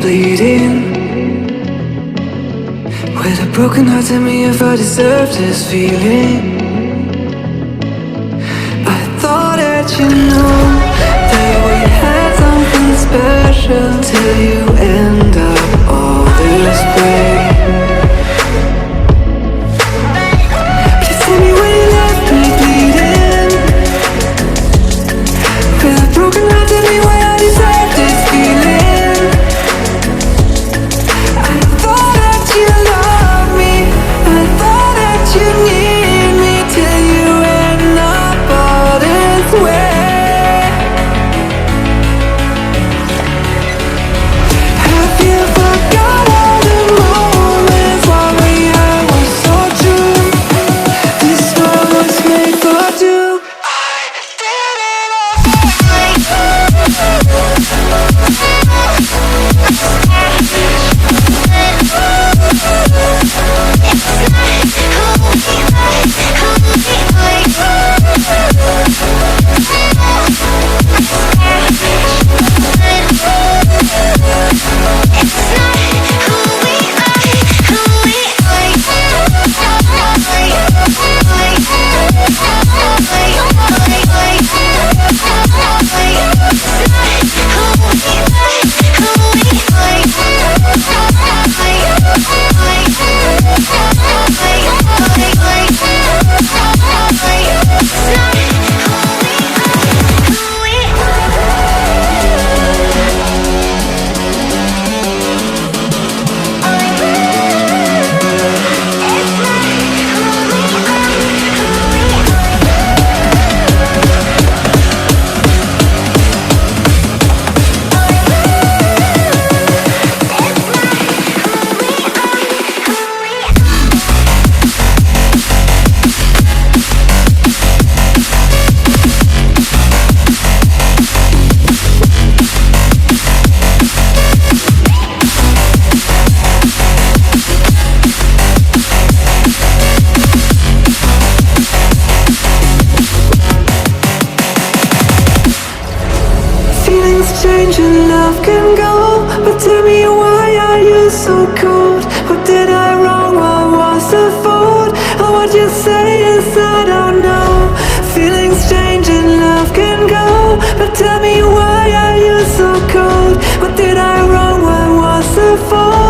bleeding. With a broken heart, tell me if I deserve this feeling. I thought that you knew that we had something special till you end up all this way. Please tell me when you left me bleeding. With a broken heart, tell me why I deserve this feeling. I thought that you loved me, I thought that you need me till you end up all this way. Have you forgot all the moments while we had was so true? This world was made for two. I did it change and love can go, but tell me why are you so cold? What did I wrong? What was the fault? Or what you say is I don't know. Feelings change and love can go, but tell me why are you so cold? What did I wrong? What was the fault?